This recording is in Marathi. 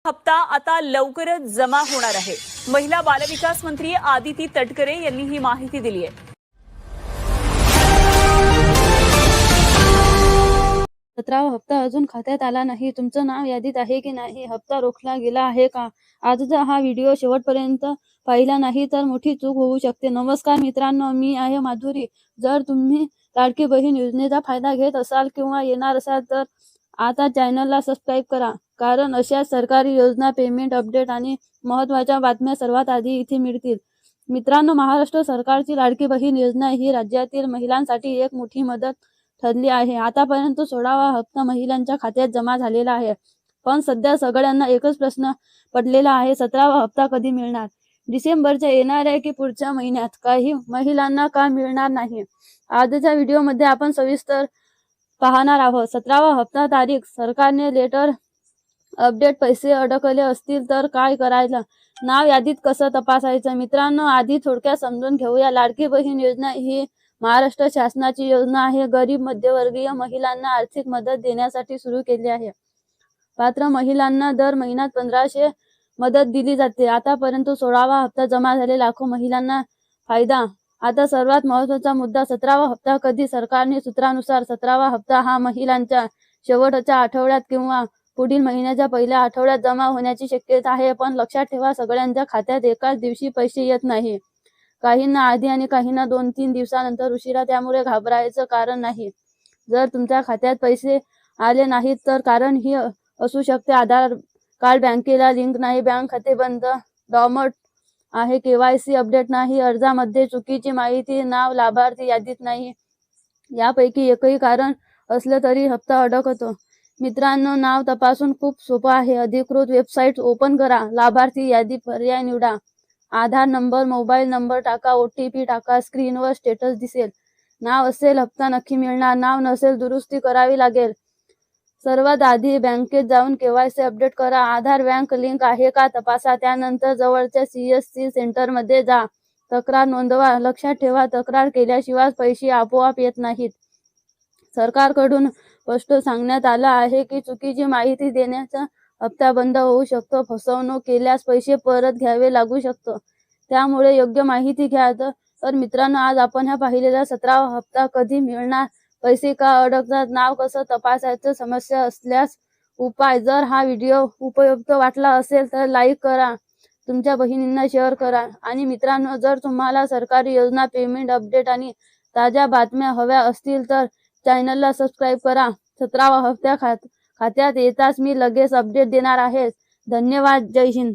हप्ता आता लवकरच जमा होणार आहे। महिला बालविकास मंत्री आदिती तटकरे यांनी ही माहिती दिली आहे। 17वा हप्ता अजून खात्यात आला नाही, तुमचं नाव यादीत आहे की नाही, हप्ता रोखला गेला आहे का? आजचा हा व्हिडिओ शेवटपर्यंत पाहिला नाही तर मोठी चूक होऊ शकते। नमस्कार मित्रांनो, मी आहे माधुरी। जर तुम्ही लाडकी बहीण योजनेचा फायदा घेत असाल किंवा येणार असाल तर आता चॅनलला सबस्क्राईब करा, कारण अशा सरकारी योजना, पेमेंट अपडेट आणि महत्त्वाच्या बातम्या सर्वात आधी इथे मिळतील। मित्रांनो, महाराष्ट्र सरकारची लाडकी बहीण योजना ही राज्यातील महिलांसाठी एक मोठी मदत ठरली आहे। आतापर्यंत 16वा हप्ता महिलांच्या खात्यात जमा झालेला आहे, पण सध्या सगळ्यांना एकच प्रश्न पडलेला आहे, 17वा हप्ता कधी मिळणार? डिसेंबरच्या येणार आहे की पुढच्या महिन्यात? काही महिलांना का मिळणार नाही? आजच्या व्हिडिओमध्ये आपण सविस्तर पाहणार आहोत। 17वा हप्ता तारीख, सरकारने लेटर अपडेट, पैसे अडकले असतील तर काय करायचं, नाव यादीत कसं तपासायचं? मित्रांनो, आधी थोडक्यात समजून घेऊया। लाडकी बहीण योजना ही महाराष्ट्र शासनाची योजना आहे। गरीब मध्यमवर्गीय महिलांना आर्थिक मदत देण्यासाठी सुरू केली आहे। पात्र महिलांना दर महिन्यात 1500 मदत दिली जाते। आतापर्यंत 16वा हप्ता जमा झाले, लाखो महिलांना फायदा। आता सर्वात महत्त्वाचा मुद्दा, 17वा हप्ता कधी? सरकारने सूत्रानुसार 17वा हप्ता हा महिलांच्या शेवटच्या आठवड्यात किंवा पुढील महिन्याच्या पहिल्या आठवड्यात जमा होण्याची शक्यता आहे। पण लक्षात ठेवा, सगळ्यांच्या खात्यात एकाच दिवशी पैसे येत नाही। काहींना आधी आणि काहींना 2-3 दिवसानंतर उशिरा, त्यामुळे घाबरायचं कारण नाही। जर तुमच्या खात्यात पैसे आले नाहीत तर कारण ही असू शकते: आधार कार्ड बँकेला लिंक नाही, बँक खाते बंद, डॉर्मंट आहे, KYC अपडेट नाही, अर्जामध्ये चुकीची माहिती, नाव लाभार्थी यादीत नाही। यापैकी एकही कारण असलं तरी हप्ता अडकतो। मित्रांनो, नाव तपासून खूप सोपं आहे। अधिकृत वेबसाईट ओपन करा, लाभार्थी यादी पर्याय निवडा, आधार नंबर, मोबाईल नंबर टाका, OTP टाका, स्क्रीनवर स्टेटस दिसेल। नाव असेल हप्ता नक्की मिळणार, नाव नसेल दुरुस्ती करावी लागेल। सर्वात आधी बँकेत जाऊन KYC अपडेट करा, आधार बँक लिंक आहे का तपासा, त्यानंतर जवळच्या CSC सेंटरमध्ये जा, तक्रार नोंदवा। लक्षात ठेवा, तक्रार केल्याशिवाय पैसे आपोआप येत नाहीत। सरकारकडून स्पष्ट सांगण्यात आलं आहे की चुकीची माहिती देण्याचा हप्ता बंद होऊ शकतो, फसवणूक केल्यास पैसे परत घ्यावे लागू शकतो, त्यामुळे योग्य माहिती घ्या। तर मित्रांनो, आज आपण पाहिलेला 17वा हप्ता कधी मिळणार, पैसे का अडकतात, नाव कसं तपासायचं, समस्या असल्यास उपाय। जर हा व्हिडिओ उपयुक्त वाटला असेल तर लाईक करा, तुमच्या बहिणींना शेअर करा। आणि मित्रांनो, जर तुम्हाला सरकारी योजना, पेमेंट अपडेट आणि ताज्या बातम्या हव्या असतील तर चॅनलला सबस्क्राईब करा। 17वा हप्ता खात्यात येताच मी लगेच अपडेट देणार आहे। धन्यवाद, जय हिंद।